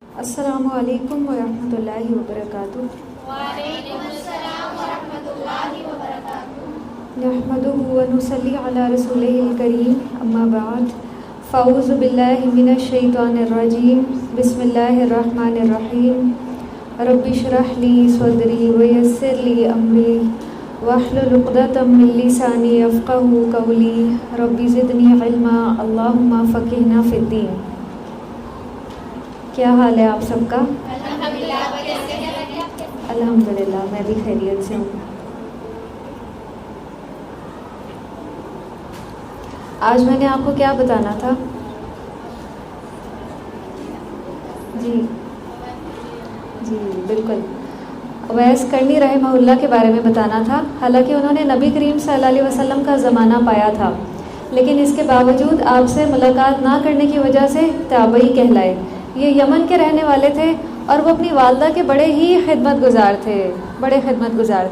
السلام علیکم ورحمۃ اللہ وبرکاتہ۔ وعلیکم السلام ورحمۃ اللہ وبرکاتہ۔ نحمده ونصلی علی رسولہ الکریم، اما بعد، فاعوذ باللہ من الشیطان الرجیم، بسم اللہ الرحمن الرحیم۔ رب اشرح لی صدری ویسر لی امری واحلل عقدۃ من لسانی یفقہوا قولی، رب زدنی علما، اللہم فقہنا فی الدین۔ کیا حال ہے آپ سب کا؟ الحمدللہ میں بھی خیریت سے ہوں۔ آج میں نے آپ کو کیا بتانا تھا؟ جی بالکل، اویس کرنی رحمہ اللہ کے بارے میں بتانا تھا۔ حالانکہ انہوں نے نبی کریم صلی اللہ علیہ وسلم کا زمانہ پایا تھا، لیکن اس کے باوجود آپ سے ملاقات نہ کرنے کی وجہ سے تابعی کہلائے۔ یہ یمن کے رہنے والے تھے اور وہ اپنی والدہ کے بڑے خدمت گزار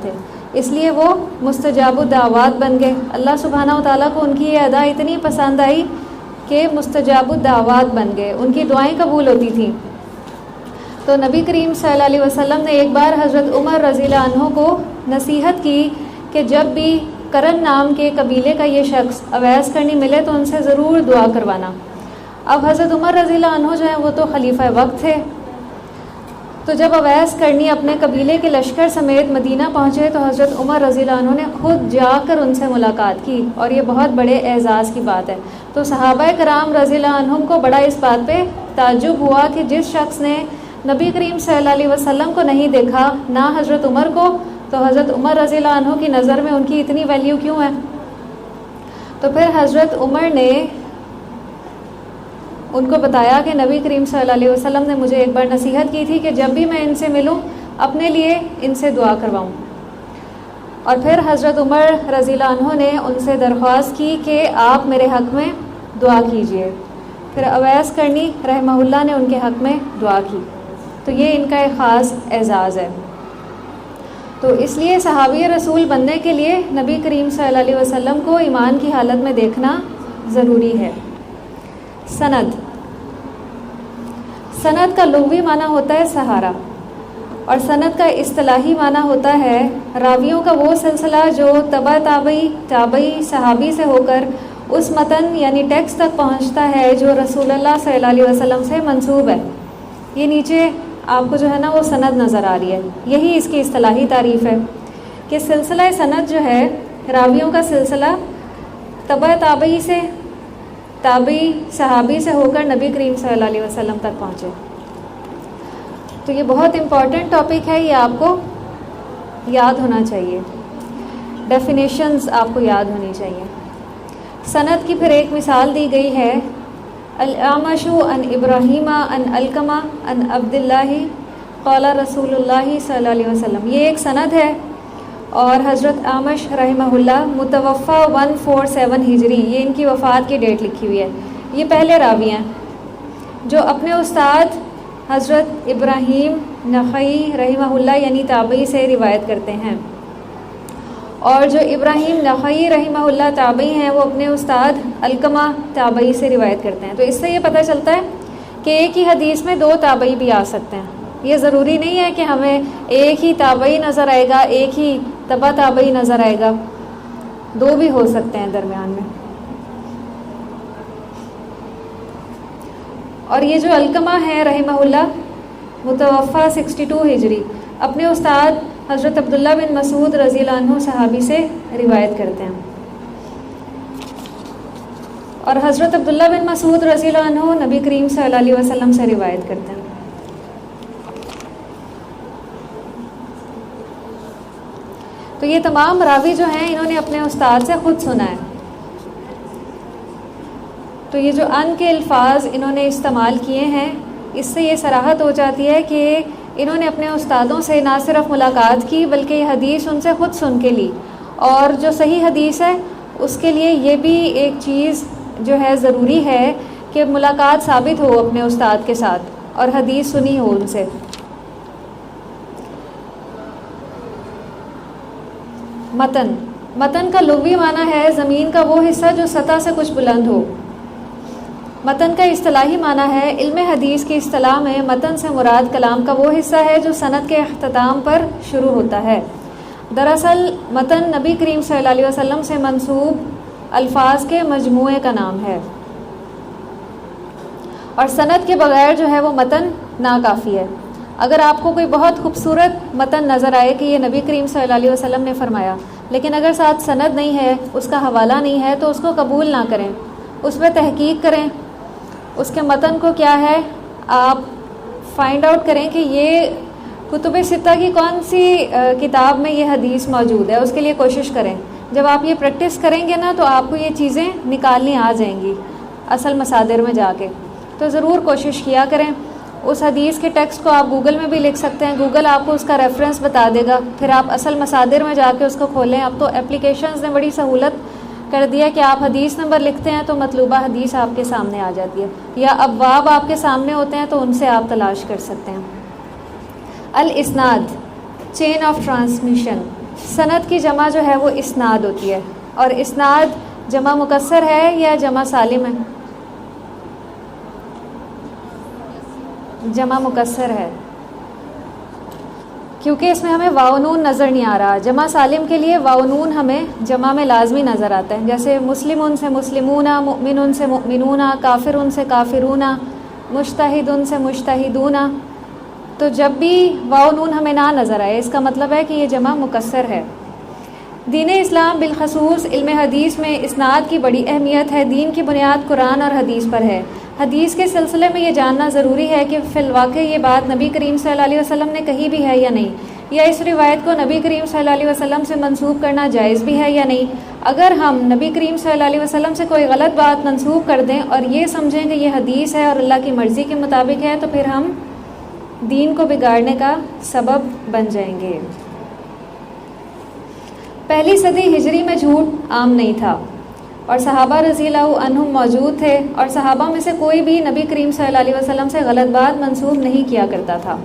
تھے، اس لیے وہ مستجاب الدعوات بن گئے۔ اللہ سبحانہ و تعالیٰ کو ان کی یہ ادا اتنی پسند آئی کہ مستجاب الدعوات بن گئے، ان کی دعائیں قبول ہوتی تھیں۔ تو نبی کریم صلی اللہ علیہ وسلم نے ایک بار حضرت عمر رضی اللہ عنہ کو نصیحت کی کہ جب بھی کرن نام کے قبیلے کا یہ شخص اویس کرنی ملے تو ان سے ضرور دعا کروانا۔ اب حضرت عمر رضی اللہ عنہ جو ہیں وہ تو خلیفہ وقت تھے، تو جب اویس کرنی اپنے قبیلے کے لشکر سمیت مدینہ پہنچے تو حضرت عمر رضی اللہ عنہ نے خود جا کر ان سے ملاقات کی، اور یہ بہت بڑے اعزاز کی بات ہے۔ تو صحابہ کرام رضی اللہ عنہم کو بڑا اس بات پہ تعجب ہوا کہ جس شخص نے نبی کریم صلی اللہ علیہ وسلم کو نہیں دیکھا، نہ حضرت عمر کو، تو حضرت عمر رضی اللہ عنہ کی نظر میں ان کی اتنی ویلیو کیوں ہے؟ تو پھر حضرت عمر نے ان کو بتایا کہ نبی کریم صلی اللہ علیہ وسلم نے مجھے ایک بار نصیحت کی تھی کہ جب بھی میں ان سے ملوں اپنے لیے ان سے دعا کرواؤں۔ اور پھر حضرت عمر رضی اللہ عنہ نے ان سے درخواست کی کہ آپ میرے حق میں دعا کیجئے۔ پھر اویس کرنی رحمہ اللہ نے ان کے حق میں دعا کی۔ تو یہ ان کا ایک خاص اعزاز ہے۔ تو اس لیے صحابی رسول بننے کے لیے نبی کریم صلی اللہ علیہ وسلم کو ایمان کی حالت میں دیکھنا ضروری ہے۔ سند کا لغوی معنی ہوتا ہے سہارا، اور سند کا اصطلاحی معنی ہوتا ہے راویوں کا وہ سلسلہ جو تبع تابعی صحابی سے ہو کر اس متن یعنی ٹیکسٹ تک پہنچتا ہے جو رسول اللہ صلی اللہ علیہ وسلم سے منسوب ہے۔ یہ نیچے آپ کو جو ہے نا وہ سند نظر آ رہی ہے، یہی اس کی اصطلاحی تعریف ہے کہ سلسلہ سند جو ہے راویوں کا سلسلہ تبع تابعی صحابی سے ہو کر نبی کریم صلی اللہ علیہ وسلم تک پہنچے۔ تو یہ بہت امپورٹنٹ ٹاپک ہے، یہ آپ کو یاد ہونا چاہیے، ڈیفینیشنز آپ کو یاد ہونی چاہیے۔ سند کی پھر ایک مثال دی گئی ہے، الاعمش عن ابراہیم عن علقمہ عن عبد اللہ قال رسول اللہ صلی اللہ علیہ وسلم۔ یہ ایک سند ہے، اور حضرت اعمش رحمہ اللہ متوفہ 147 ہجری، یہ ان کی وفات کی ڈیٹ لکھی ہوئی ہے۔ یہ پہلے راوی ہیں جو اپنے استاد حضرت ابراہیم نخعی رحمہ اللہ یعنی تابعی سے روایت کرتے ہیں، اور جو ابراہیم نخعی رحمہ اللہ تابعی ہیں وہ اپنے استاد علقمہ تابعی سے روایت کرتے ہیں۔ تو اس سے یہ پتہ چلتا ہے کہ ایک ہی حدیث میں دو تابعی بھی آ سکتے ہیں۔ یہ ضروری نہیں ہے کہ ہمیں ایک ہی تابعی نظر آئے گا، ایک ہی تبع تابعی نظر آئے گا، دو بھی ہو سکتے ہیں درمیان میں۔ اور یہ جو علقمہ ہے رحمہ اللہ متوفہ 62 ہجری، اپنے استاد حضرت عبداللہ بن مسعود رضی اللہ عنہ صحابی سے روایت کرتے ہیں، اور حضرت عبداللہ بن مسعود رضی اللہ عنہ نبی کریم صلی اللہ علیہ وسلم سے روایت کرتے ہیں۔ تو یہ تمام راوی جو ہیں انہوں نے اپنے استاد سے خود سنا ہے۔ تو یہ جو ان کے الفاظ انہوں نے استعمال کیے ہیں، اس سے یہ صراحت ہو جاتی ہے کہ انہوں نے اپنے استادوں سے نہ صرف ملاقات کی بلکہ یہ حدیث ان سے خود سن کے لی، اور جو صحیح حدیث ہے اس کے لیے یہ بھی ایک چیز جو ہے ضروری ہے کہ ملاقات ثابت ہو اپنے استاد کے ساتھ اور حدیث سنی ہو ان سے۔ متن کا لغوی معنی ہے زمین کا وہ حصہ جو سطح سے کچھ بلند ہو، متن کا اصطلاحی معنی ہے، علم حدیث کی اصطلاح میں متن سے مراد کلام کا وہ حصہ ہے جو سند کے اختتام پر شروع ہوتا ہے۔ دراصل متن نبی کریم صلی اللہ علیہ وسلم سے منسوب الفاظ کے مجموعے کا نام ہے، اور سند کے بغیر جو ہے وہ متن ناکافی ہے۔ اگر آپ کو کوئی بہت خوبصورت متن نظر آئے کہ یہ نبی کریم صلی اللہ علیہ وسلم نے فرمایا، لیکن اگر ساتھ سند نہیں ہے، اس کا حوالہ نہیں ہے، تو اس کو قبول نہ کریں، اس پہ تحقیق کریں، اس کے متن کو کیا ہے آپ فائنڈ آؤٹ کریں کہ یہ کتب ستہ کی کون سی کتاب میں یہ حدیث موجود ہے، اس کے لیے کوشش کریں۔ جب آپ یہ پریکٹس کریں گے نا تو آپ کو یہ چیزیں نکالنی آ جائیں گی اصل مصادر میں جا کے، تو ضرور کوشش کیا کریں۔ اس حدیث کے ٹیکسٹ کو آپ گوگل میں بھی لکھ سکتے ہیں، گوگل آپ کو اس کا ریفرنس بتا دے گا، پھر آپ اصل مصادر میں جا کے اس کو کھولیں۔ اب تو اپلیکیشنز نے بڑی سہولت کر دیا کہ آپ حدیث نمبر لکھتے ہیں تو مطلوبہ حدیث آپ کے سامنے آ جاتی ہے، یا ابواب آپ کے سامنے ہوتے ہیں تو ان سے آپ تلاش کر سکتے ہیں۔ الاسناد، چین آف ٹرانسمیشن، سند کی جمع جو ہے وہ اسناد ہوتی ہے، اور اسناد جمع مکسر ہے یا جمع سالم ہے؟ جمع مکسر ہے، کیونکہ اس میں ہمیں واو نون نظر نہیں آ رہا۔ جمع سالم کے لیے واو نون ہمیں جمع میں لازمی نظر آتا ہے، جیسے مسلمون سے مسلمون، مؤمنون سے مؤمنون، کافرون سے کافرون، مجتہدون سے مجتہدون۔ تو جب بھی واو نون ہمیں نہ نظر آئے، اس کا مطلب ہے کہ یہ جمع مکسر ہے۔ دین اسلام بالخصوص علم حدیث میں اسناد کی بڑی اہمیت ہے۔ دین کی بنیاد قرآن اور حدیث پر ہے۔ حدیث کے سلسلے میں یہ جاننا ضروری ہے کہ فی الواقع یہ بات نبی کریم صلی اللہ علیہ وسلم نے کہی بھی ہے یا نہیں، یا اس روایت کو نبی کریم صلی اللہ علیہ وسلم سے منسوب کرنا جائز بھی ہے یا نہیں۔ اگر ہم نبی کریم صلی اللہ علیہ وسلم سے کوئی غلط بات منسوب کر دیں اور یہ سمجھیں کہ یہ حدیث ہے اور اللہ کی مرضی کے مطابق ہے، تو پھر ہم دین کو بگاڑنے کا سبب بن جائیں گے۔ پہلی صدی ہجری میں جھوٹ عام نہیں تھا، اور صحابہ رضی اللہ عنہم موجود تھے، اور صحابہ میں سے کوئی بھی نبی کریم صلی اللہ علیہ وسلم سے غلط بات منسوب نہیں کیا کرتا تھا۔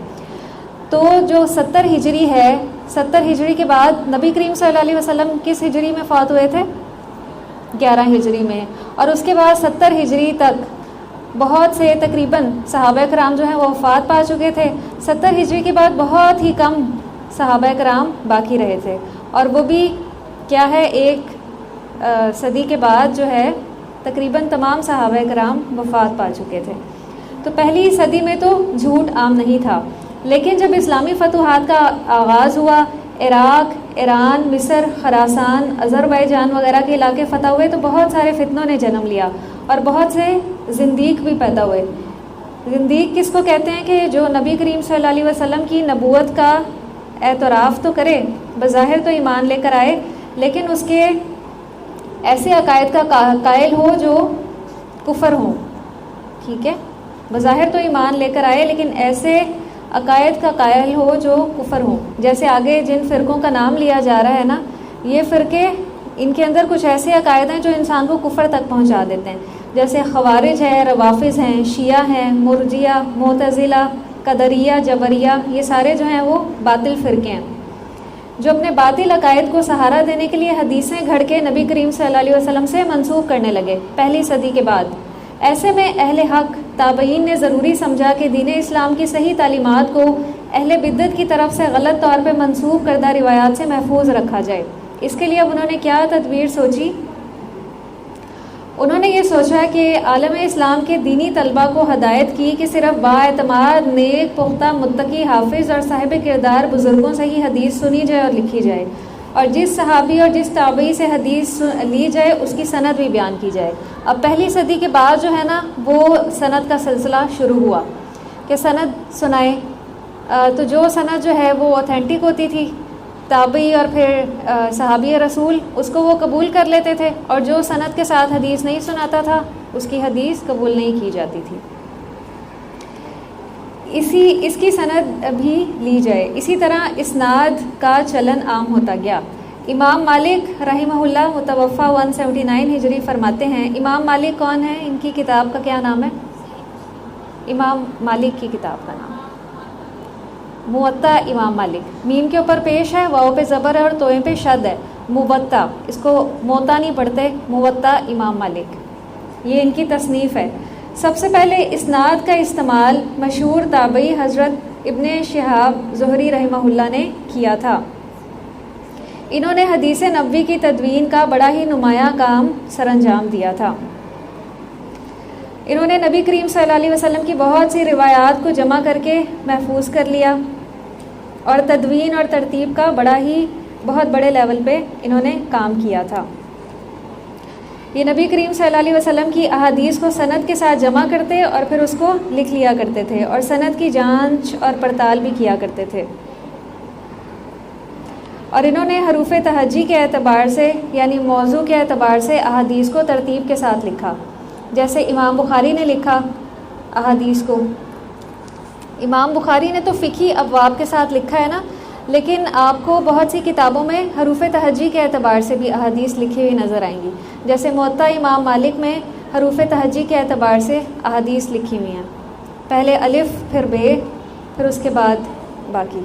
تو جو 70 ہجری ہے، 70 ہجری کے بعد نبی کریم صلی اللہ علیہ وسلم کس ہجری میں فوت ہوئے تھے؟ 11 ہجری میں، اور اس کے بعد 70 ہجری تک بہت سے تقریباً صحابہ کرام جو ہیں وہ وفات پا چکے تھے۔ 70 ہجری کے بعد بہت ہی کم صحابہ کرام باقی رہے تھے، اور وہ بھی کیا ہے، ایک صدی کے بعد جو ہے تقریباً تمام صحابہ کرام وفات پا چکے تھے۔ تو پہلی صدی میں تو جھوٹ عام نہیں تھا، لیکن جب اسلامی فتوحات کا آغاز ہوا، عراق، ایران، مصر، خراسان، آذربائیجان وغیرہ کے علاقے فتح ہوئے، تو بہت سارے فتنوں نے جنم لیا اور بہت سے زندیق بھی پیدا ہوئے۔ زندیق کس کو کہتے ہیں؟ کہ جو نبی کریم صلی اللہ علیہ وسلم کی نبوت کا اعتراف تو کرے، بظاہر تو ایمان لے کر آئے، لیکن اس کے ایسے عقائد کا قائل ہو جو کفر ہوں، ٹھیک ہے، بظاہر تو ایمان لے کر آئے لیکن ایسے عقائد کا قائل ہو جو کفر ہوں۔ جیسے آگے جن فرقوں کا نام لیا جا رہا ہے نا، یہ فرقے ان کے اندر کچھ ایسے عقائد ہیں جو انسان کو کفر تک پہنچا دیتے ہیں، جیسے خوارج ہے، روافظ ہیں، شیعہ ہیں، مرجیہ، معتزلہ، قدریہ، جبریہ، یہ سارے جو ہیں وہ باطل فرقے ہیں جو اپنے باطل عقائد کو سہارا دینے کے لیے حدیثیں گھڑ کے نبی کریم صلی اللہ علیہ وسلم سے منسوخ کرنے لگے پہلی صدی کے بعد۔ ایسے میں اہل حق تابعین نے ضروری سمجھا کہ دین اسلام کی صحیح تعلیمات کو اہل بدعت کی طرف سے غلط طور پہ منسوخ کردہ روایات سے محفوظ رکھا جائے۔ اس کے لیے اب انہوں نے کیا تدبیر سوچی؟ انہوں نے یہ سوچا کہ عالم اسلام کے دینی طلبہ کو ہدایت کی کہ صرف بااعتماد، نیک، پختہ، متقی، حافظ اور صاحب کردار بزرگوں سے ہی حدیث سنی جائے اور لکھی جائے، اور جس صحابی اور جس تابعی سے حدیث لی جائے اس کی سند بھی بیان کی جائے۔ اب پہلی صدی کے بعد جو ہے نا وہ سند کا سلسلہ شروع ہوا کہ سند سنائے، تو جو سند جو ہے وہ اوتھینٹک ہوتی تھی، تابعی اور پھر صحابی رسول اس کو وہ قبول کر لیتے تھے، اور جو سند کے ساتھ حدیث نہیں سناتا تھا اس کی حدیث قبول نہیں کی جاتی تھی۔ اس کی سند بھی لی جائے۔ اسی طرح اسناد کا چلن عام ہوتا گیا۔ امام مالک رحمہ اللہ متوفی 179 ہجری فرماتے ہیں، امام مالک کون ہے؟ ان کی کتاب کا کیا نام ہے؟ امام مالک کی کتاب کا نام موطا امام مالک، میم کے اوپر پیش ہے، واو پہ زبر ہے اور توئیں پہ شد ہے، موطا، اس کو موطا نہیں پڑھتے، موطا امام مالک، یہ ان کی تصنیف ہے۔ سب سے پہلے اسناد کا استعمال مشہور تابعی حضرت ابن شہاب زہری رحمہ اللہ نے کیا تھا۔ انہوں نے حدیث نبوی کی تدوین کا بڑا ہی نمایاں کام سر انجام دیا تھا۔ انہوں نے نبی کریم صلی اللہ علیہ وسلم کی بہت سی روایات کو جمع کر کے محفوظ کر لیا، اور تدوین اور ترتیب کا بہت بڑے لیول پہ انہوں نے کام کیا تھا۔ یہ نبی کریم صلی اللہ علیہ وسلم کی احادیث کو سند کے ساتھ جمع کرتے اور پھر اس کو لکھ لیا کرتے تھے، اور سند کی جانچ اور پڑتال بھی کیا کرتے تھے۔ اور انہوں نے حروف تہجی کے اعتبار سے یعنی موضوع کے اعتبار سے احادیث کو ترتیب کے ساتھ لکھا، جیسے امام بخاری نے لکھا احادیث کو۔ امام بخاری نے تو فقہی ابواب کے ساتھ لکھا ہے نا، لیکن آپ کو بہت سی کتابوں میں حروف تہجی کے اعتبار سے بھی احادیث لکھی ہوئی نظر آئیں گی، جیسے موطا امام مالک میں حروف تہجی کے اعتبار سے احادیث لکھی ہوئی ہیں، پہلے الف پھر بے پھر اس کے بعد باقی۔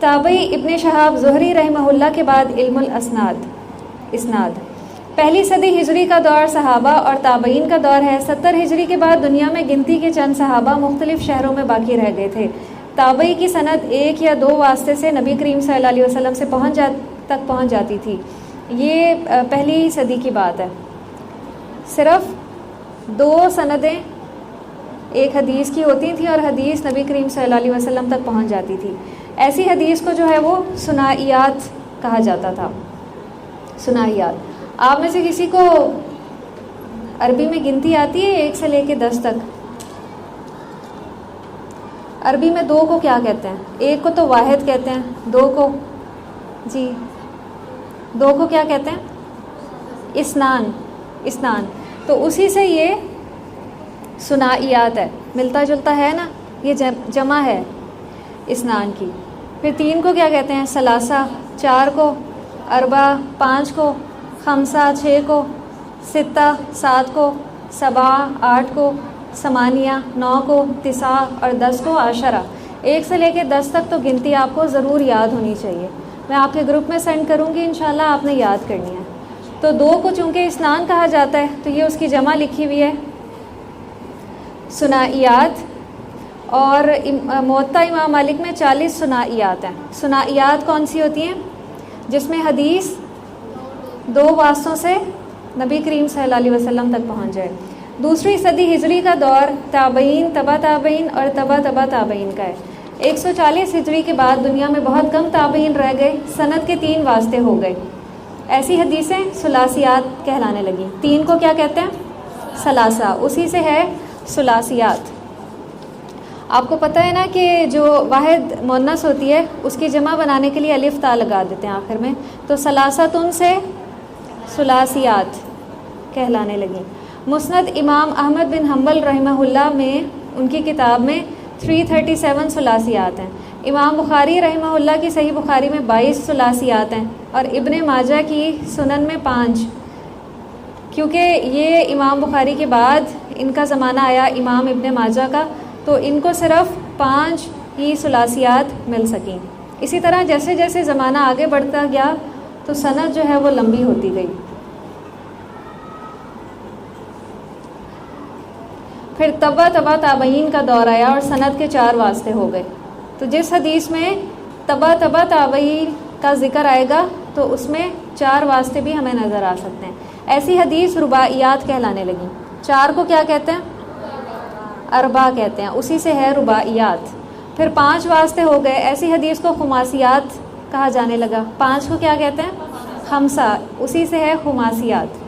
تابعی ابن شہاب زہری رحمہ اللہ کے بعد علم اسناد۔ پہلی صدی ہجری کا دور صحابہ اور تابعین کا دور ہے۔ 70 ہجری کے بعد دنیا میں گنتی کے چند صحابہ مختلف شہروں میں باقی رہ گئے تھے۔ تابعی کی سند ایک یا دو واسطے سے نبی کریم صلی اللہ علیہ وسلم سے تک پہنچ جاتی تھی۔ یہ پہلی صدی کی بات ہے۔ صرف 2 سندیں ایک حدیث کی ہوتی تھیں اور حدیث نبی کریم صلی اللہ علیہ وسلم تک پہنچ جاتی تھی۔ ایسی حدیث کو جو ہے وہ ثنائیات کہا جاتا تھا۔ ثنائیات، آپ میں سے کسی کو عربی میں گنتی آتی ہے 1 سے لے کے 10 تک؟ عربی میں 2 کو کیا کہتے ہیں؟ 1 کو تو واحد کہتے ہیں، 2 کو جی 2 کو کیا کہتے ہیں؟ اسنان۔ تو اسی سے یہ ثنائیات ہے، ملتا جلتا ہے نا، یہ جمع ہے اسنان کی۔ پھر 3 کو کیا کہتے ہیں؟ ثلاثہ، 4 کو اربع، 5 کو خمسہ، 6 کو ستہ، 7 کو سبع، 8 کو ثمانیہ، 9 کو تسعہ اور 10 کو عشرہ۔ 1 سے لے کے 10 تک تو گنتی آپ کو ضرور یاد ہونی چاہیے۔ میں آپ کے گروپ میں سینڈ کروں گی، انشاءاللہ آپ نے یاد کرنی ہے۔ تو 2 کو چونکہ اسنان کہا جاتا ہے تو یہ اس کی جمع لکھی ہوئی ہے ثنائیات، اور موطا امام مالک میں 40 ثنائیات ہیں۔ ثنائیات کون سی ہوتی ہیں؟ جس میں حدیث 2 واسطوں سے نبی کریم صلی اللہ علیہ وسلم تک پہنچ جائے۔ دوسری صدی ہجری کا دور تابعین، تبع تابعین اور تبع تابعین کا ہے۔ 140 ہجری کے بعد دنیا میں بہت کم تابعین رہ گئے، سند کے 3 واسطے ہو گئے۔ ایسی حدیثیں ثلاثیات کہلانے لگیں۔ 3 کو کیا کہتے ہیں؟ ثلاثہ، اسی سے ہے ثلاثیات۔ آپ کو پتہ ہے نا کہ جو واحد مؤنث ہوتی ہے اس کی جمع بنانے کے لیے الف تا لگا دیتے ہیں آخر میں، تو ثلاثتن سے ثلاثیات کہلانے لگیں۔ مسند امام احمد بن حنبل رحمہ اللہ میں ان کی کتاب میں 337 ثلاثیات ہیں۔ امام بخاری رحمہ اللہ کی صحیح بخاری میں 22 ثلاثیات ہیں، اور ابن ماجہ کی سنن میں 5۔ کیونکہ یہ امام بخاری کے بعد ان کا زمانہ آیا امام ابن ماجہ کا، تو ان کو صرف 5 ہی ثلاثیات مل سکیں۔ اسی طرح جیسے جیسے زمانہ آگے بڑھتا گیا تو سند جو ہے وہ لمبی ہوتی گئی۔ پھر تبع تابعین کا دور آیا اور سند کے 4 واسطے ہو گئے۔ تو جس حدیث میں تبع تابعین کا ذکر آئے گا تو اس میں 4 واسطے بھی ہمیں نظر آ سکتے ہیں۔ ایسی حدیث رباعیات کہلانے لگیں۔ 4 کو کیا کہتے ہیں؟ اربع کہتے ہیں، اسی سے ہے رباعیات۔ پھر 5 واسطے ہو گئے، ایسی حدیث کو خماسیات کہا جانے لگا۔ 5 کو کیا کہتے ہیں؟ خمسہ، اسی سے ہے خماسیات۔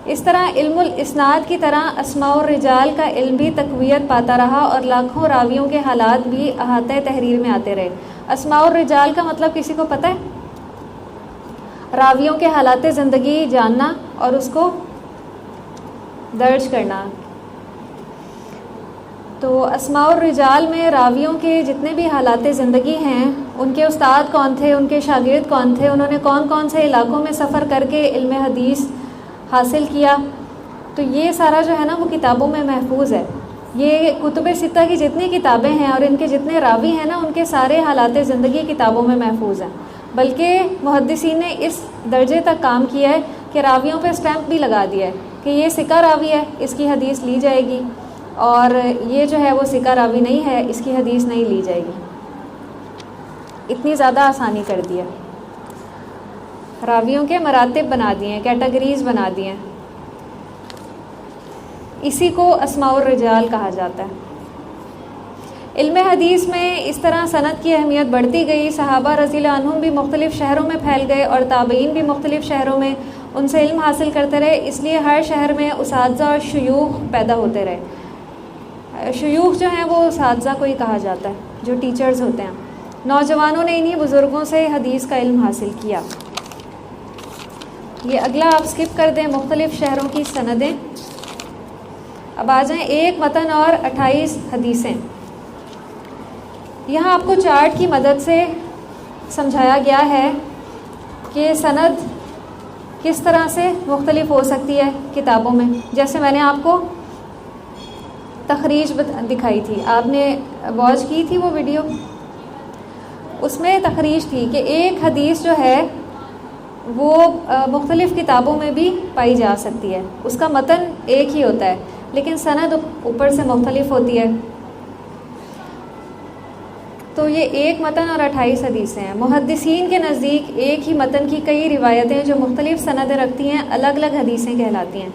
اس طرح علم الاسناد کی طرح اسماء الرجال کا علم بھی تقویت پاتا رہا، اور لاکھوں راویوں کے حالات بھی احاطہ تحریر میں آتے رہے۔ اسماء الرجال کا مطلب کسی کو پتہ ہے؟ راویوں کے حالات زندگی جاننا اور اس کو درج کرنا۔ تو اسماء الرجال میں راویوں کے جتنے بھی حالات زندگی ہیں، ان کے استاد کون تھے، ان کے شاگرد کون تھے، انہوں نے کون کون سے علاقوں میں سفر کر کے علم حدیث حاصل کیا، تو یہ سارا جو ہے نا وہ کتابوں میں محفوظ ہے۔ یہ کتب ستہ کی جتنی کتابیں ہیں اور ان کے جتنے راوی ہیں نا، ان کے سارے حالات زندگی کتابوں میں محفوظ ہیں۔ بلکہ محدثین نے اس درجے تک کام کیا ہے کہ راویوں پہ اسٹیمپ بھی لگا دیا ہے کہ یہ ثقہ راوی ہے، اس کی حدیث لی جائے گی، اور یہ جو ہے وہ ثقہ راوی نہیں ہے، اس کی حدیث نہیں لی جائے گی۔ اتنی زیادہ آسانی کر دی ہے، راویوں کے مراتب بنا دیے ہیں، کیٹیگریز بنا دی ہیں۔ اسی کو اسماء الرجال کہا جاتا ہے۔ علم حدیث میں اس طرح سند کی اہمیت بڑھتی گئی، صحابہ رضی اللہ عنہم بھی مختلف شہروں میں پھیل گئے اور تابعین بھی مختلف شہروں میں ان سے علم حاصل کرتے رہے، اس لیے ہر شہر میں اساتذہ اور شیوخ پیدا ہوتے رہے۔ شیوخ جو ہیں وہ اساتذہ کو ہی کہا جاتا ہے، جو ٹیچرز ہوتے ہیں۔ نوجوانوں نے انہی بزرگوں سے حدیث کا علم حاصل کیا۔ یہ اگلا آپ سکپ کر دیں، مختلف شہروں کی سندیں۔ اب آ جائیں ایک متن اور 28 حدیثیں۔ یہاں آپ کو چارٹ کی مدد سے سمجھایا گیا ہے کہ سند کس طرح سے مختلف ہو سکتی ہے کتابوں میں۔ جیسے میں نے آپ کو تخریج دکھائی تھی، آپ نے واچ کی تھی وہ ویڈیو، اس میں تخریج تھی کہ ایک حدیث جو ہے وہ مختلف کتابوں میں بھی پائی جا سکتی ہے، اس کا متن ایک ہی ہوتا ہے لیکن سند اوپر سے مختلف ہوتی ہے۔ تو یہ ایک متن اور 28 حدیثیں ہیں۔ محدثین کے نزدیک ایک ہی متن کی کئی روایتیں جو مختلف سندیں رکھتی ہیں الگ الگ حدیثیں کہلاتی ہیں۔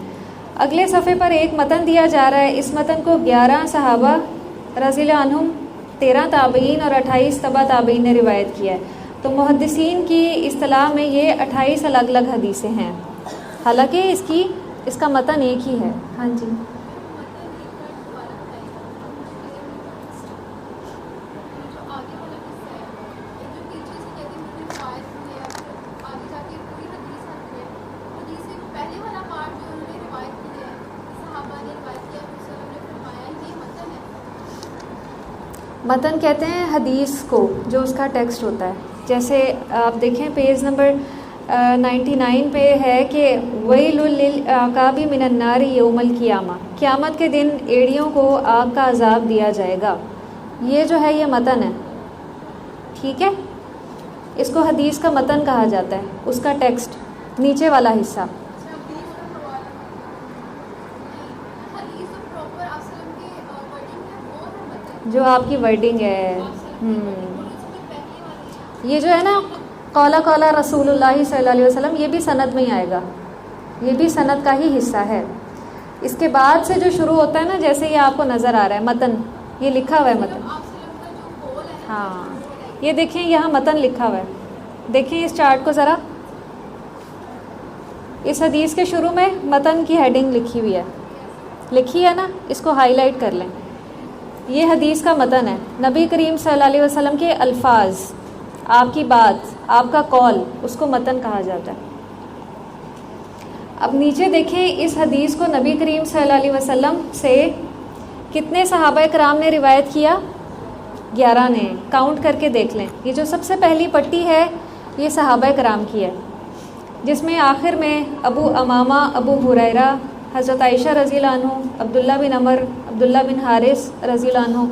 اگلے صفحے پر ایک متن دیا جا رہا ہے، اس متن کو 11 صحابہ رضی اللہ عنہم، 13 تابعین اور 28 تبع تابعین نے روایت کیا ہے۔ تو محدثین کی اصطلاح میں یہ 28 الگ الگ حدیثیں ہیں، حالانکہ اس کا متن ایک ہی ہے۔ ہاں جی، متن کہتے ہیں حدیث کو جو اس کا ٹیکسٹ ہوتا ہے۔ جیسے آپ دیکھیں پیج نمبر 99 پہ ہے کہ ویل للعقاب من النار یوم القیامہ، قیامت کے دن ایڑیوں کو آگ کا عذاب دیا جائے گا۔ یہ جو ہے یہ متن ہے، ٹھیک ہے، اس کو حدیث کا متن کہا جاتا ہے، اس کا ٹیکسٹ نیچے والا حصہ۔ جو آپ کی ورڈنگ ہے، یہ جو ہے نا قولا قولا رسول اللہ صلی اللہ علیہ وسلم، یہ بھی سند میں ہی آئے گا، یہ بھی سند کا ہی حصہ ہے۔ اس کے بعد سے جو شروع ہوتا ہے نا، جیسے یہ آپ کو نظر آ رہا ہے متن، یہ لکھا ہوا ہے متن، ہاں یہ دیکھیں یہاں متن لکھا ہوا ہے، دیکھیں اس چارٹ کو ذرا، اس حدیث کے شروع میں متن کی ہیڈنگ لکھی ہوئی ہے، لکھی ہے نا، اس کو ہائی لائٹ کر لیں۔ یہ حدیث کا متن ہے، نبی کریم صلی اللہ علیہ وسلم کے الفاظ، آپ کی بات، آپ کا قول، اس کو متن کہا جاتا ہے۔ اب نیچے دیکھیں اس حدیث کو نبی کریم صلی اللہ علیہ وسلم سے کتنے صحابہ کرام نے روایت کیا؟ 11 نے، کاؤنٹ کر کے دیکھ لیں۔ یہ جو سب سے پہلی پٹی ہے یہ صحابہ کرام کی ہے، جس میں آخر میں ابو امامہ، ابو ہریرہ، حضرت عائشہ رضی اللہ عنہ، عبداللہ بن عمر، عبداللہ بن حارث رضی اللہ عنہ،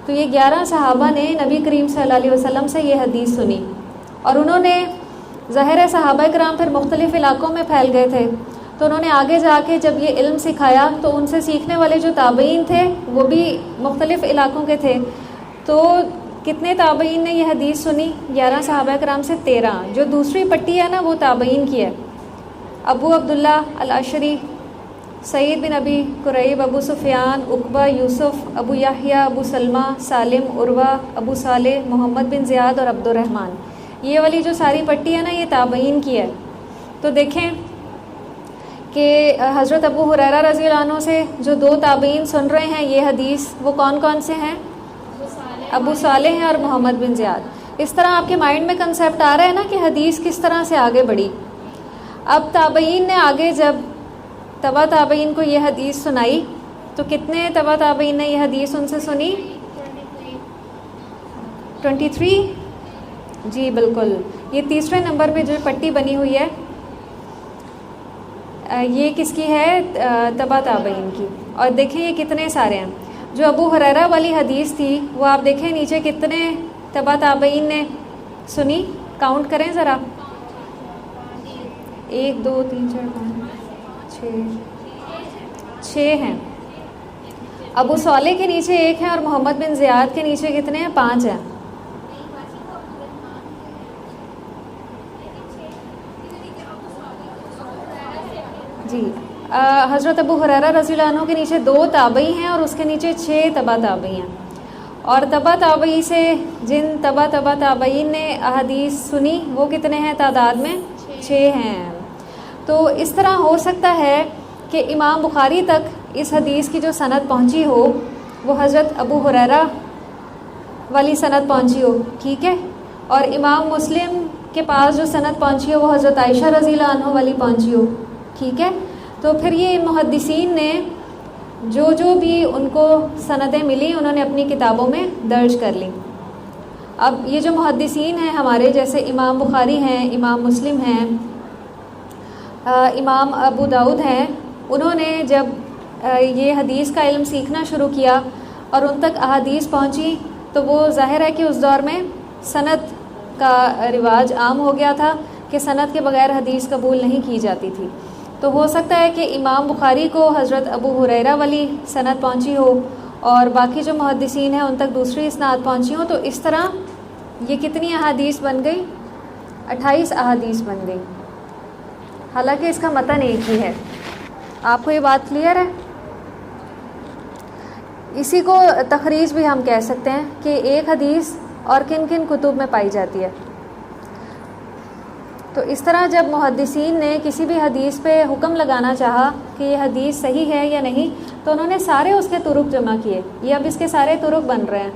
تو یہ 11 صحابہ نے نبی کریم صلی اللہ علیہ وسلم سے یہ حدیث سنی، اور انہوں نے، ظاہر ہے صحابہ کرام پھر مختلف علاقوں میں پھیل گئے تھے، تو انہوں نے آگے جا کے جب یہ علم سکھایا تو ان سے سیکھنے والے جو تابعین تھے وہ بھی مختلف علاقوں کے تھے۔ تو کتنے تابعین نے یہ حدیث سنی؟ 11 صحابہ کرام سے 13۔ جو دوسری پٹی ہے نا وہ تابعین کی ہے، ابو عبداللہ الاشری، سعید بن ابی قریب، ابو سفیان، عقبہ، یوسف، ابو یحییٰ، ابو سلمہ، سالم، عروہ، ابو صالح، محمد بن زیاد اور عبد الرحمن۔ یہ والی جو ساری پٹی ہے نا یہ تابعین کی ہے۔ تو دیکھیں کہ حضرت ابو ہریرہ رضی اللہ عنہ سے جو 2 تابعین سن رہے ہیں یہ حدیث، وہ کون کون سے ہیں؟ ابو صالح ہیں اور محمد بن زیاد۔ اس طرح آپ کے مائنڈ میں کنسیپٹ آ رہا ہے نا کہ حدیث کس طرح سے آگے بڑھی۔ اب تابعین نے آگے جب تبع تابعین کو یہ حدیث سنائی تو کتنے تبع تابعین نے یہ حدیث ان سے سنی؟ 23۔ جی بالکل، یہ تیسرے نمبر پہ جو پٹی بنی ہوئی ہے یہ کس کی ہے؟ تبع تابعین کی۔ اور دیکھیں یہ کتنے سارے ہیں۔ جو ابو ہریرہ والی حدیث تھی وہ آپ دیکھیں نیچے کتنے تبع تابعین نے سنی، کاؤنٹ کریں ذرا، 1 2 3 4 5 6 6 ہیں. ابو صالح کے نیچے 1 ہے اور محمد بن زیاد کے نیچے کتنے ہیں؟ 5 ہیں. جی حضرت ابو ہریرہ رضی اللہ عنہ کے نیچے 2 تابعی ہیں اور اس کے نیچے 6 تبع تابعی ہیں. اور تبع تابعی سے جن تبع تابعین نے احادیث سنی وہ کتنے ہیں تعداد میں؟ 6 ہیں. تو اس طرح ہو سکتا ہے کہ امام بخاری تک اس حدیث کی جو سند پہنچی ہو وہ حضرت ابو ہریرہ والی سند پہنچی ہو، ٹھیک ہے، اور امام مسلم کے پاس جو سند پہنچی ہو وہ حضرت عائشہ رضی اللہ عنہ والی پہنچی ہو، ٹھیک ہے. تو پھر یہ محدثین نے جو بھی ان کو سندیں ملی انہوں نے اپنی کتابوں میں درج کر لی. اب یہ جو محدثین ہیں ہمارے، جیسے امام بخاری ہیں، امام مسلم ہیں، امام ابو داؤد ہیں، انہوں نے جب یہ حدیث کا علم سیکھنا شروع کیا اور ان تک احادیث پہنچی تو وہ ظاہر ہے کہ اس دور میں سند کا رواج عام ہو گیا تھا کہ سند کے بغیر حدیث قبول نہیں کی جاتی تھی. تو ہو سکتا ہے کہ امام بخاری کو حضرت ابو ہریرہ والی سند پہنچی ہو اور باقی جو محدثین ہیں ان تک دوسری اسناد پہنچی ہوں. تو اس طرح یہ کتنی احادیث بن گئی؟ 28 احادیث بن گئی، حالانکہ اس کا متن ایک ہی ہے. آپ کو یہ بات کلیئر ہے؟ اسی کو تخریج بھی ہم کہہ سکتے ہیں کہ ایک حدیث اور کن کن کتب میں پائی جاتی ہے. تو اس طرح جب محدثین نے کسی بھی حدیث پہ حکم لگانا چاہا کہ یہ حدیث صحیح ہے یا نہیں تو انہوں نے سارے اس کے طرق جمع کیے. یہ اب اس کے سارے طرق بن رہے ہیں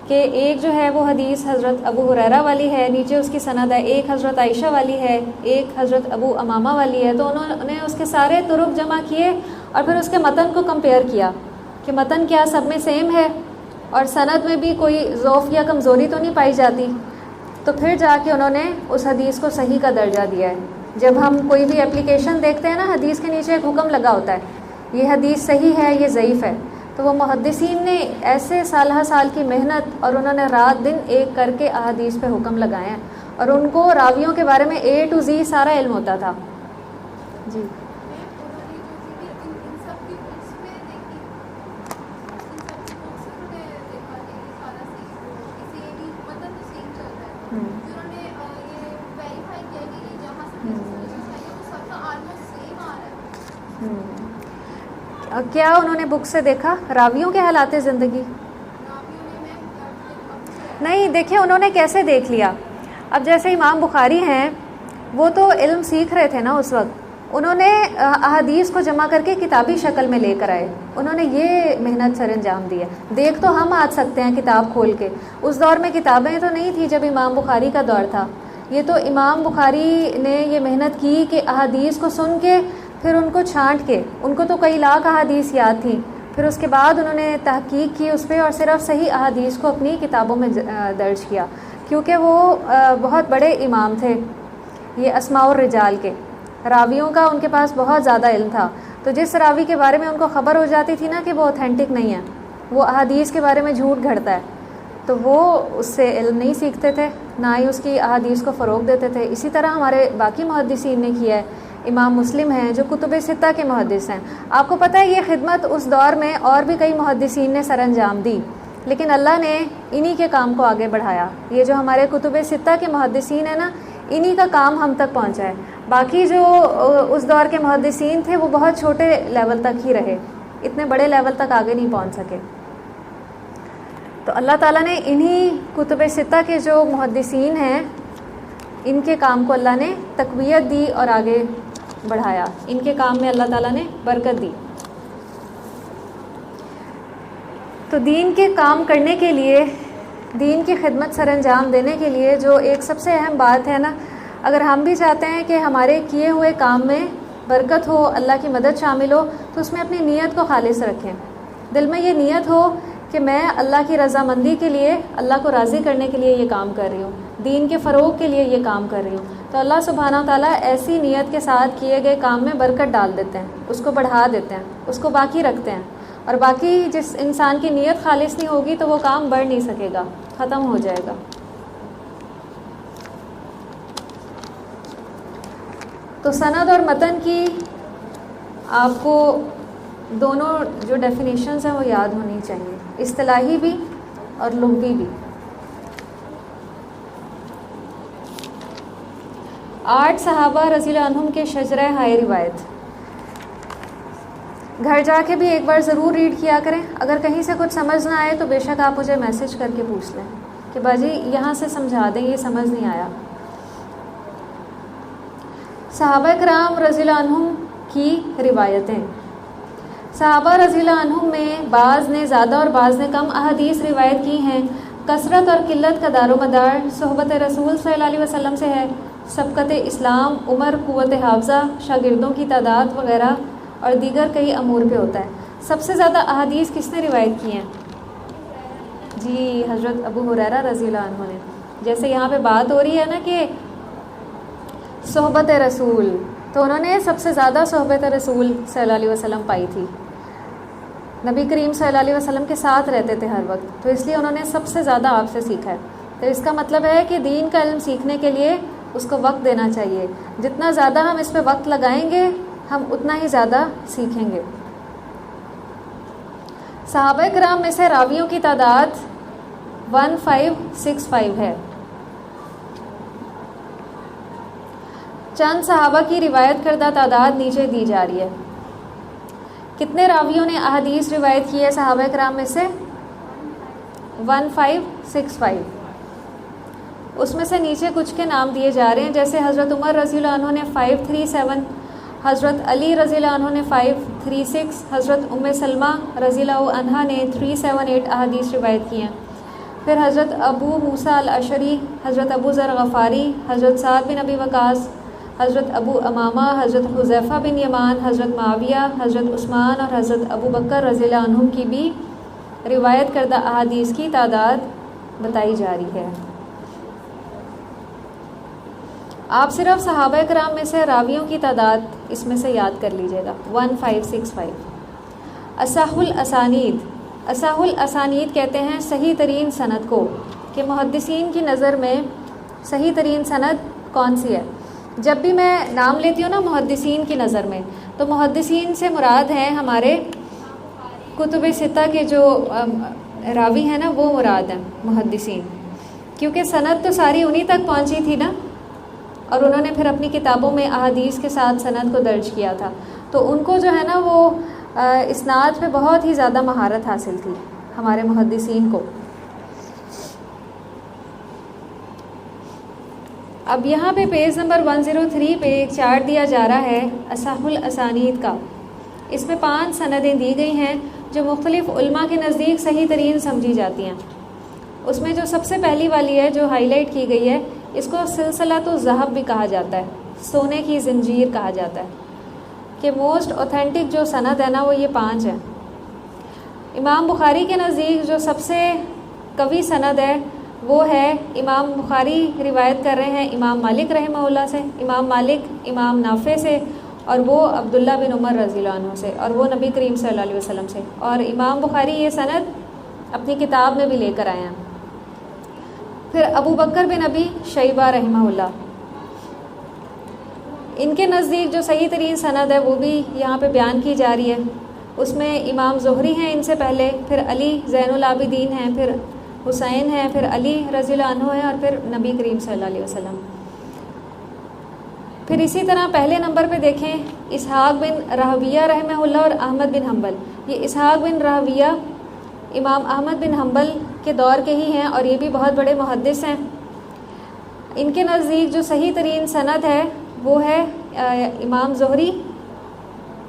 کہ ایک جو ہے وہ حدیث حضرت ابو ہریرہ والی ہے، نیچے اس کی سند ہے، ایک حضرت عائشہ والی ہے، ایک حضرت ابو امامہ والی ہے. تو انہوں نے اس کے سارے طرق جمع کیے اور پھر اس کے متن کو کمپیئر کیا کہ متن کیا سب میں سیم ہے اور سند میں بھی کوئی ضعف یا کمزوری تو نہیں پائی جاتی. تو پھر جا کے انہوں نے اس حدیث کو صحیح کا درجہ دیا ہے. جب ہم کوئی بھی اپلیکیشن دیکھتے ہیں نا، حدیث کے نیچے ایک حکم لگا ہوتا ہے یہ حدیث صحیح ہے یہ ضعیف ہے. تو وہ محدثین نے ایسے سالہ سال کی محنت اور انہوں نے رات دن ایک کر کے احادیث پہ حکم لگائے ہیں اور ان کو راویوں کے بارے میں A to Z سارا علم ہوتا تھا. جی کیا انہوں نے بک سے دیکھا راویوں کے حالات زندگی؟ نہیں، دیکھیں انہوں نے کیسے دیکھ لیا. اب جیسے امام بخاری ہیں وہ تو علم سیکھ رہے تھے نا اس وقت، انہوں نے احادیث کو جمع کر کے کتابی شکل میں لے کر آئے. انہوں نے یہ محنت سر انجام دی ہے. دیکھ تو ہم آ سکتے ہیں کتاب کھول کے، اس دور میں کتابیں تو نہیں تھی جب امام بخاری کا دور تھا. یہ تو امام بخاری نے یہ محنت کی کہ احادیث کو سن کے پھر ان کو چھانٹ کے، ان کو تو کئی لاکھ احادیث یاد تھیں، پھر اس کے بعد انہوں نے تحقیق کی اس پہ اور صرف صحیح احادیث کو اپنی کتابوں میں درج کیا، کیونکہ وہ بہت بڑے امام تھے یہ اسماء الرجال کے. راویوں کا ان کے پاس بہت زیادہ علم تھا. تو جس راوی کے بارے میں ان کو خبر ہو جاتی تھی نا کہ وہ اوتھینٹک نہیں ہے، وہ احادیث کے بارے میں جھوٹ گھڑتا ہے، تو وہ اس سے علم نہیں سیکھتے تھے، نہ ہی اس کی احادیث کو فروغ دیتے تھے. اسی طرح ہمارے باقی محدثین نے کیا ہے. امام مسلم ہیں جو کتب ستہ کے محدث ہیں. آپ کو پتہ ہے یہ خدمت اس دور میں اور بھی کئی محدثین نے سر انجام دی، لیکن اللہ نے انہی کے کام کو آگے بڑھایا. یہ جو ہمارے کتب ستہ کے محدثین ہیں نا، انہی کا کام ہم تک پہنچا ہے. باقی جو اس دور کے محدثین تھے وہ بہت چھوٹے لیول تک ہی رہے، اتنے بڑے لیول تک آگے نہیں پہنچ سکے. تو اللہ تعالیٰ نے انہی کتب ستہ کے جو محدثین ہیں ان کے کام کو اللہ نے تقویت دی اور آگے بڑھایا. ان کے کام میں اللہ تعالیٰ نے برکت دی. تو دین کے کام کرنے کے لیے، دین کی خدمت سر انجام دینے کے لیے جو ایک سب سے اہم بات ہے نا، اگر ہم بھی چاہتے ہیں کہ ہمارے کیے ہوئے کام میں برکت ہو، اللہ کی مدد شامل ہو، تو اس میں اپنی نیت کو خالص رکھیں. دل میں یہ نیت ہو کہ میں اللہ کی رضامندی کے لیے، اللہ کو راضی کرنے کے لیے یہ کام کر رہی ہوں، دین کے فروغ کے لیے یہ کام کر رہی ہوں. تو اللہ سبحانہ تعالیٰ ایسی نیت کے ساتھ کیے گئے کام میں برکت ڈال دیتے ہیں، اس کو بڑھا دیتے ہیں، اس کو باقی رکھتے ہیں. اور باقی جس انسان کی نیت خالص نہیں ہوگی تو وہ کام بڑھ نہیں سکے گا، ختم ہو جائے گا. تو سند اور متن کی آپ کو دونوں جو ڈیفینیشنز ہیں وہ یاد ہونی چاہیے، اصطلاحی بھی اور لغوی بھی۔ 8 صحابہ رضی اللہ عنہم کے شجرہ ہائے روایت۔ گھر جا کے بھی ایک بار ضرور ریڈ کیا کریں، اگر کہیں سے کچھ سمجھ نہ آئے تو بے شک آپ مجھے میسج کر کے پوچھ لیں کہ باجی یہاں سے سمجھا دیں، یہ سمجھ نہیں آیا۔ صحابہ کرام رضی اللہ عنہم کی روایتیں۔ صحابہ رضی اللہ عنہم میں بعض نے زیادہ اور بعض نے کم احادیث روایت کی ہیں۔ کثرت اور قلت کا دار و مدار صحبت رسول صلی اللہ علیہ وسلم سے ہے۔ سبقت اسلام، عمر، قوت حافظہ، شاگردوں کی تعداد وغیرہ اور دیگر کئی امور پہ ہوتا ہے۔ سب سے زیادہ احادیث کس نے روایت کی ہیں؟ جی حضرت ابو ہریرہ رضی اللہ عنہ نے۔ جیسے یہاں پہ بات ہو رہی ہے نا کہ صحبت رسول، تو انہوں نے سب سے زیادہ صحبت رسول صلی اللہ علیہ وسلم پائی تھی، نبی کریم صلی اللہ علیہ وسلم کے ساتھ رہتے تھے ہر وقت، تو اس لیے انہوں نے سب سے زیادہ آپ سے سیکھا ہے۔ تو اس کا مطلب ہے کہ دین کا علم سیکھنے کے لیے اس کو وقت دینا چاہیے، جتنا زیادہ ہم اس پہ وقت لگائیں گے ہم اتنا ہی زیادہ سیکھیں گے۔ صحابہ کرام میں سے راویوں کی تعداد 1565 ہے۔ چند صحابہ کی روایت کردہ تعداد نیچے دی جا رہی ہے۔ کتنے راویوں نے احادیث روایت کی ہے صحابہ کرام میں سے؟ 1565۔ اس میں سے نیچے کچھ کے نام دیے جا رہے ہیں، جیسے حضرت عمر رضی اللہ عنہ نے 537، حضرت علی رضی اللہ عنہ نے 536، حضرت ام سلمہ رضی اللہ عنہا نے 378 احادیث روایت کی ہیں۔ پھر حضرت ابو موسیٰ الاشعری، حضرت ابو ذر غفاری، حضرت سعد بن ابی وقاص، حضرت ابو امامہ، حضرت حذیفہ بن یمان، حضرت معاویہ، حضرت عثمان اور حضرت ابو بکر رضی اللہ عنہم کی بھی روایت کردہ احادیث کی تعداد بتائی جا رہی ہے۔ آپ صرف صحابہ کرام میں سے راویوں کی تعداد اس میں سے یاد کر لیجیے گا، 1565۔ اصح الاسانید، اصح الاسانید کہتے ہیں صحیح ترین سند کو، کہ محدثین کی نظر میں صحیح ترین سند کون سی ہے۔ جب بھی میں نام لیتی ہوں نا محدثین کی نظر میں، تو محدثین سے مراد ہیں ہمارے کتب ستہ کے جو راوی ہیں نا، وہ مراد ہیں محدثین، کیونکہ سند تو ساری انہی تک پہنچی تھی نا، اور انہوں نے پھر اپنی کتابوں میں احادیث کے ساتھ سند کو درج کیا تھا، تو ان کو جو ہے نا وہ اسناد پہ بہت ہی زیادہ مہارت حاصل تھی ہمارے محدثین کو۔ اب یہاں پہ پیج نمبر 103 پہ ایک چارٹ دیا جا رہا ہے اصح الاسانید کا۔ اس میں 5 سندیں دی گئی ہیں جو مختلف علماء کے نزدیک صحیح ترین سمجھی جاتی ہیں۔ اس میں جو سب سے پہلی والی ہے جو ہائی لائٹ کی گئی ہے، اس کو سلسلۃ الذہب بھی کہا جاتا ہے، سونے کی زنجیر کہا جاتا ہے، کہ موسٹ اوتھینٹک جو سند ہے نا وہ یہ 5 ہے۔ امام بخاری کے نزدیک جو سب سے قوی سند ہے وہ ہے، امام بخاری روایت کر رہے ہیں امام مالک رحمہ اللہ سے، امام مالک امام نافع سے، اور وہ عبداللہ بن عمر رضی اللہ عنہ سے، اور وہ نبی کریم صلی اللہ علیہ وسلم سے، اور امام بخاری یہ سند اپنی کتاب میں بھی لے کر آئے ہیں۔ پھر ابو بکر بن ابی شیبہ رحمہ اللہ، ان کے نزدیک جو صحیح ترین سند ہے وہ بھی یہاں پہ بیان کی جا رہی ہے۔ اس میں امام زہری ہیں ان سے پہلے، پھر علی زین العابدین ہیں، پھر حسین ہیں، پھر علی رضی اللہ عنہ ہیں، اور پھر نبی کریم صلی اللہ علیہ وسلم۔ پھر اسی طرح پہلے نمبر پہ دیکھیں اسحاق بن راہویہ رحمہ اللہ اور احمد بن حنبل۔ یہ اسحاق بن راہویہ امام احمد بن حنبل کے دور کے ہی ہیں، اور یہ بھی بہت بڑے محدث ہیں۔ ان کے نزدیک جو صحیح ترین سند ہے وہ ہے امام زہری،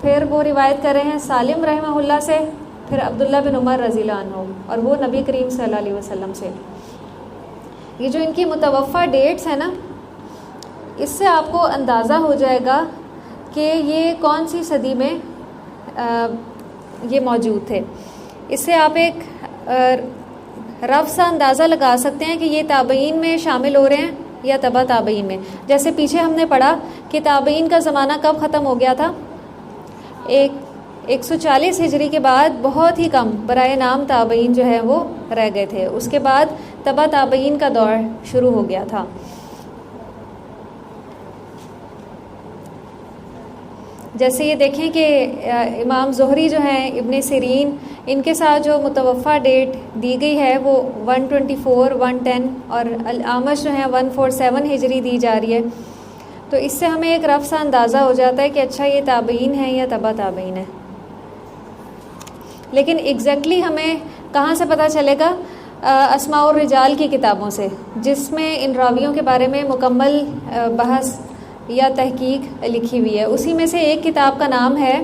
پھر وہ روایت کر رہے ہیں سالم رحمہ اللہ سے، پھر عبداللہ بن عمر رضی اللہ عنہ، اور وہ نبی کریم صلی اللہ علیہ وسلم سے۔ یہ جو ان کی متوفہ ڈیٹس ہیں نا، اس سے آپ کو اندازہ ہو جائے گا کہ یہ کون سی صدی میں یہ موجود تھے۔ اس سے آپ ایک رف سا اندازہ لگا سکتے ہیں کہ یہ تابعین میں شامل ہو رہے ہیں یا تبع تابعین میں۔ جیسے پیچھے ہم نے پڑھا کہ تابعین کا زمانہ کب ختم ہو گیا تھا، 140 ہجری کے بعد بہت ہی کم برائے نام تابعین جو ہے وہ رہ گئے تھے، اس کے بعد تبع تابعین کا دور شروع ہو گیا تھا۔ جیسے یہ دیکھیں کہ امام زہری جو ہیں ابن سیرین، ان کے ساتھ جو متوفہ ڈیٹ دی گئی ہے وہ 124 110 اور الاعمش جو ہیں 147 ہجری دی جا رہی ہے. تو اس سے ہمیں ایک رف سا اندازہ ہو جاتا ہے کہ اچھا یہ تابعین ہیں یا تبع تابعین ہیں. لیکن ایگزیکٹلی ہمیں کہاں سے پتہ چلے گا؟ اسماء الرجال کی کتابوں سے، جس میں ان راویوں کے بارے میں مکمل بحث یا تحقیق لکھی ہوئی ہے. اسی میں سے ایک کتاب کا نام ہے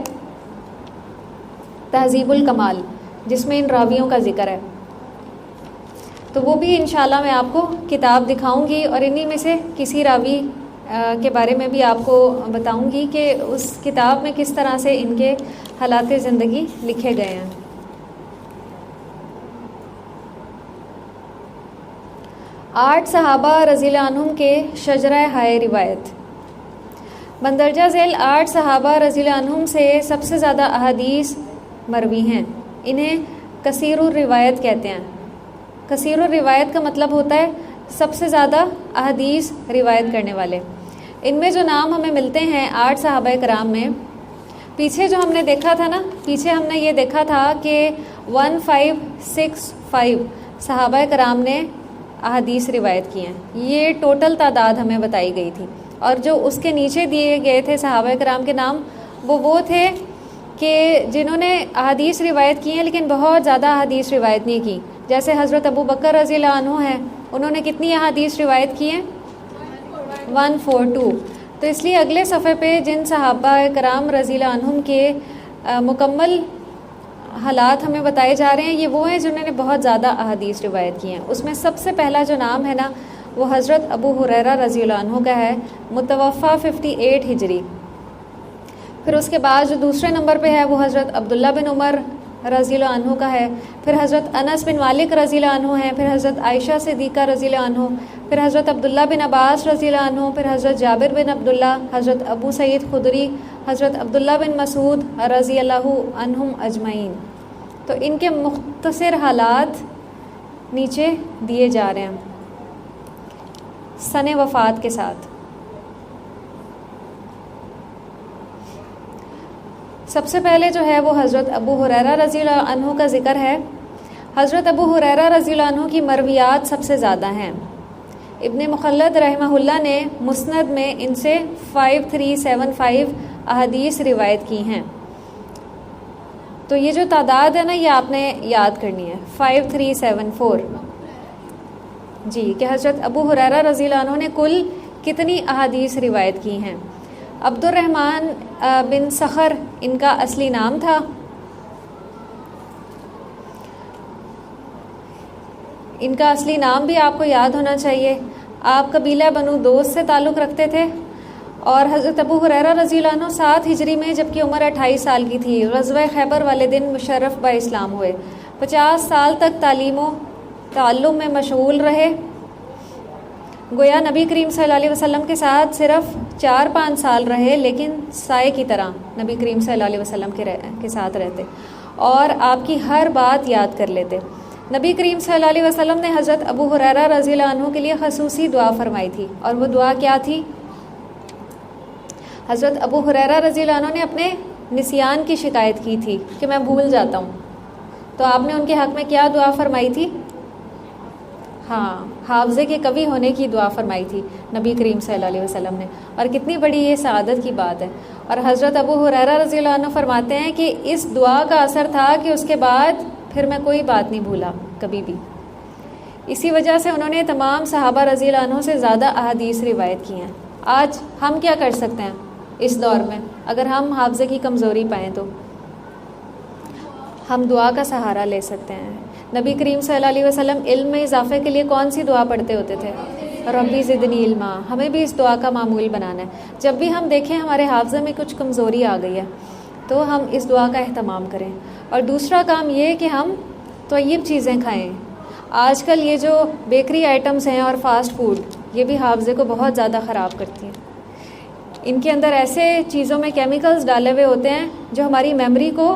تہذیب الکمال، جس میں ان راویوں کا ذکر ہے. تو وہ بھی انشاءاللہ میں آپ کو کتاب دکھاؤں گی، اور انہی میں سے کسی راوی کے بارے میں بھی آپ کو بتاؤں گی کہ اس کتاب میں کس طرح سے ان کے حالات زندگی لکھے گئے ہیں. 8 صحابہ رضی اللہ عنہم کے شجرہ ہائے روایت. مندرجہ ذیل 8 صحابہ رضی اللہ عنہم سے سب سے زیادہ احادیث مروی ہیں. انہیں کثیر الروایت کہتے ہیں. کثیر الروایت کا مطلب ہوتا ہے سب سے زیادہ احادیث روایت کرنے والے. ان میں جو نام ہمیں ملتے ہیں 8 صحابہ کرام میں، پیچھے جو ہم نے دیکھا تھا نا، پیچھے ہم نے یہ دیکھا تھا کہ 1565 صحابہ کرام نے احادیث روایت کی ہیں. یہ ٹوٹل تعداد ہمیں بتائی گئی تھی. اور جو اس کے نیچے دیے گئے تھے صحابہ کرام کے نام، وہ تھے کہ جنہوں نے احادیث روایت کی ہیں لیکن بہت زیادہ احادیث روایت نہیں کی. جیسے حضرت ابو بکر رضی اللہ عنہ ہیں، انہوں نے کتنی احادیث روایت کی ہیں؟ 142. تو اس لیے اگلے صفحے پہ جن صحابہ کرام رضی اللہ عنہم کے مکمل حالات ہمیں بتائے جا رہے ہیں، یہ وہ ہیں جنہوں نے بہت زیادہ احادیث روایت کی ہیں. اس میں سب سے پہلا جو نام ہے نا، وہ حضرت ابو ہریرہ رضی اللہ عنہ کا ہے، متوفہ 58 ہجری. پھر اس کے بعد جو دوسرے نمبر پہ ہے وہ حضرت عبداللہ بن عمر رضی اللہ عنہ کا ہے. پھر حضرت انس بن مالک رضی اللہ عنہ ہیں. پھر حضرت عائشہ صدیقہ رضی اللہ عنہ. پھر حضرت عبداللہ بن عباس رضی اللہ عنہ. پھر حضرت جابر بن عبداللہ، حضرت ابو سعید خدری، حضرت عبداللہ بن مسعود رضی اللہ عنہم اجمعین. تو ان کے مختصر حالات نیچے دیے جا رہے ہیں سن وفات کے ساتھ. سب سے پہلے جو ہے وہ حضرت ابو ہریرہ رضی اللہ عنہ کا ذکر ہے. حضرت ابو ہریرہ رضی اللہ عنہ کی مرویات سب سے زیادہ ہیں. ابن مخلد رحمہ اللہ نے مسند میں ان سے 5375 احادیث روایت کی ہیں. تو یہ جو تعداد ہے نا، یہ آپ نے یاد کرنی ہے، 5374. جی، کہ حضرت ابو ہریرہ رضی اللہ عنہ نے کل کتنی احادیث روایت کی ہیں. عبد الرحمن بن صخر ان کا اصلی نام تھا. ان کا اصلی نام بھی آپ کو یاد ہونا چاہیے. آپ قبیلہ بنو دوست سے تعلق رکھتے تھے. اور حضرت ابو ہریرہ رضی اللہ عنہ 7 ہجری میں جبکہ عمر 28 سال کی تھی، غزوہ خیبر والے دن مشرف با اسلام ہوئے. 50 سال تک تعلیم و تعلم میں مشغول رہے. گویا نبی کریم صلی اللہ علیہ وسلم کے ساتھ صرف 4-5 سال رہے، لیکن سائے کی طرح نبی کریم صلی اللہ علیہ وسلم کے ساتھ رہتے اور آپ کی ہر بات یاد کر لیتے. نبی کریم صلی اللہ علیہ وسلم نے حضرت ابو ہریرہ رضی اللہ عنہ کے لیے خصوصی دعا فرمائی تھی، اور وہ دعا کیا تھی؟ حضرت ابو ہریرہ رضی اللہ عنہ نے اپنے نسیان کی شکایت کی تھی کہ میں بھول جاتا ہوں. تو آپ نے ان کے حق میں کیا دعا فرمائی تھی؟ ہاں، حافظے کے قوی ہونے کی دعا فرمائی تھی نبی کریم صلی اللہ علیہ وسلم نے. اور کتنی بڑی یہ سعادت کی بات ہے. اور حضرت ابو ہریرہ رضی اللہ عنہ فرماتے ہیں کہ اس دعا کا اثر تھا کہ اس کے بعد پھر میں کوئی بات نہیں بھولا کبھی بھی. اسی وجہ سے انہوں نے تمام صحابہ رضی اللہ عنہ سے زیادہ احادیث روایت کی ہیں. آج ہم کیا کر سکتے ہیں اس دور میں؟ اگر ہم حافظے کی کمزوری پائیں تو ہم دعا کا سہارا لے سکتے ہیں. نبی کریم صلی اللہ علیہ وسلم علم میں اضافے کے لیے کون سی دعا پڑھتے ہوتے تھے؟ ربی زدنی علما. ہمیں بھی اس دعا کا معمول بنانا ہے. جب بھی ہم دیکھیں ہمارے حافظے میں کچھ کمزوری آ گئی ہے تو ہم اس دعا کا اہتمام کریں. اور دوسرا کام یہ کہ ہم طیب چیزیں کھائیں. آج کل یہ جو بیکری آئٹمس ہیں اور فاسٹ فوڈ، یہ بھی حافظے کو بہت زیادہ خراب کرتی ہیں. ان کے اندر ایسے چیزوں میں کیمیکلز ڈالے ہوئے ہوتے ہیں جو ہماری میموری کو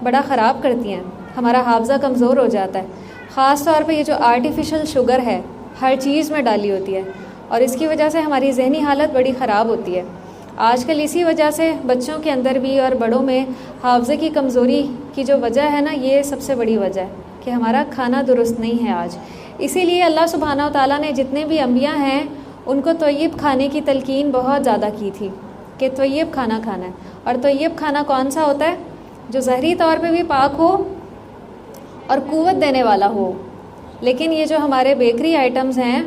بڑا خراب کرتی ہیں. ہمارا حافظہ کمزور ہو جاتا ہے. خاص طور پہ یہ جو آرٹیفیشل شوگر ہے ہر چیز میں ڈالی ہوتی ہے، اور اس کی وجہ سے ہماری ذہنی حالت بڑی خراب ہوتی ہے. آج کل اسی وجہ سے بچوں کے اندر بھی اور بڑوں میں حافظے کی کمزوری کی جو وجہ ہے نا، یہ سب سے بڑی وجہ ہے کہ ہمارا کھانا درست نہیں ہے آج. اسی لیے اللہ سبحانہ و تعالیٰ نے جتنے بھی انبیاء ہیں ان کو طیب کھانے کی تلقین بہت زیادہ کی تھی کہ طیب کھانا کھانا ہے. اور طیب کھانا کون سا ہوتا ہے؟ جو ظاہری طور پہ بھی پاک ہو اور قوت دینے والا ہو. لیکن یہ جو ہمارے بیکری آئٹمز ہیں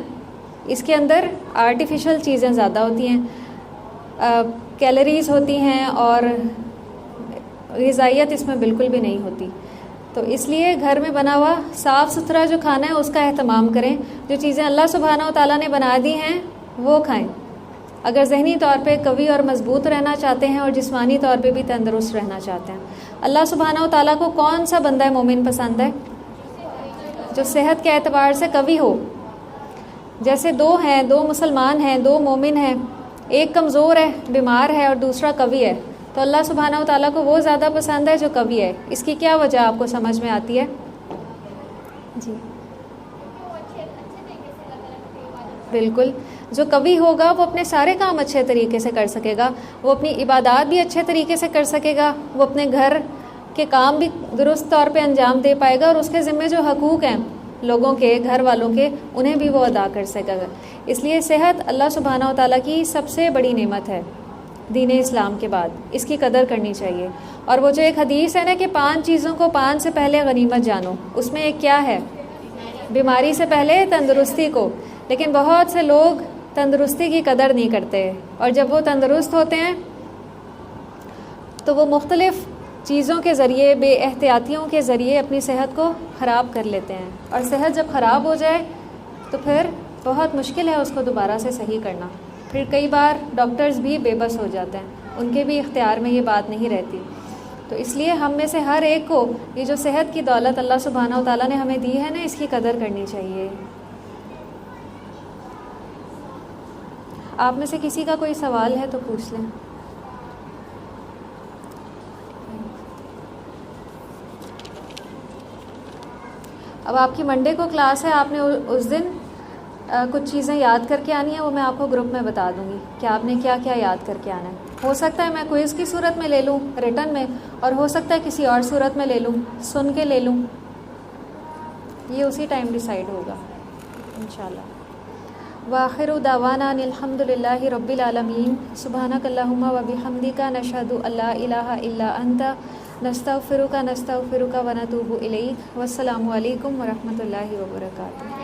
اس کے اندر آرٹیفیشل چیزیں زیادہ ہوتی ہیں، کیلریز ہوتی ہیں اور غذائیت اس میں بالکل بھی نہیں ہوتی. تو اس لیے گھر میں بنا ہوا صاف ستھرا جو کھانا ہے اس کا اہتمام کریں. جو چیزیں اللہ سبحانہ و تعالیٰ نے بنا دی ہیں وہ کھائیں. اگر ذہنی طور پہ قوی اور مضبوط رہنا چاہتے ہیں اور جسمانی طور پہ بھی تندرست رہنا چاہتے ہیں. اللہ سبحانہ و تعالیٰ کو کون سا بندہ مومن پسند ہے؟ جو صحت کے اعتبار سے قوی ہو. جیسے دو مسلمان ہیں، دو مومن ہیں، ایک کمزور ہے بیمار ہے اور دوسرا قوی ہے، تو اللہ سبحانہ و تعالیٰ کو وہ زیادہ پسند ہے جو قوی ہے. اس کی کیا وجہ آپ کو سمجھ میں آتی ہے؟ جی بالکل، جو قوی ہوگا وہ اپنے سارے کام اچھے طریقے سے کر سکے گا، وہ اپنی عبادات بھی اچھے طریقے سے کر سکے گا، وہ اپنے گھر کے کام بھی درست طور پہ انجام دے پائے گا، اور اس کے ذمے جو حقوق ہیں لوگوں کے، گھر والوں کے، انہیں بھی وہ ادا کر سکے گا. اس لیے صحت اللہ سبحانہ و تعالیٰ کی سب سے بڑی نعمت ہے دین اسلام کے بعد. اس کی قدر کرنی چاہیے. اور وہ جو ایک حدیث ہے نا کہ 5 چیزوں کو 5 سے پہلے غنیمت جانو، اس میں ایک کیا ہے؟ بیماری سے پہلے تندرستی کو. لیکن بہت سے لوگ تندرستی کی قدر نہیں کرتے، اور جب وہ تندرست ہوتے ہیں تو وہ مختلف چیزوں کے ذریعے، بے احتیاطیوں کے ذریعے اپنی صحت کو خراب کر لیتے ہیں. اور صحت جب خراب ہو جائے تو پھر بہت مشکل ہے اس کو دوبارہ سے صحیح کرنا. پھر کئی بار ڈاکٹرز بھی بے بس ہو جاتے ہیں، ان کے بھی اختیار میں یہ بات نہیں رہتی. تو اس لیے ہم میں سے ہر ایک کو یہ جو صحت کی دولت اللہ سبحانہ و تعالیٰ نے ہمیں دی ہے نا، اس کی قدر کرنی چاہیے. آپ میں سے کسی کا کوئی سوال ہے تو پوچھ لیں. اب آپ کی منڈے کو کلاس ہے، آپ نے اس دن کچھ چیزیں یاد کر کے آنی ہیں، وہ میں آپ کو گروپ میں بتا دوں گی کہ آپ نے کیا کیا یاد کر کے آنا ہے. ہو سکتا ہے میں کوئز کی صورت میں لے لوں ریٹن میں، اور ہو سکتا ہے کسی اور صورت میں لے لوں، سن کے لے لوں. یہ اسی ٹائم ڈیسائیڈ ہوگا انشاءاللہ. وآخر دعوانا ان الحمد للہ رب العالمین. سبحانک اللہم و بحمدک، نشہد ان لا الہ الا انت، نستغفرک ونتوب الیک. والسلام علیکم ورحمۃ اللہ وبرکاتہ.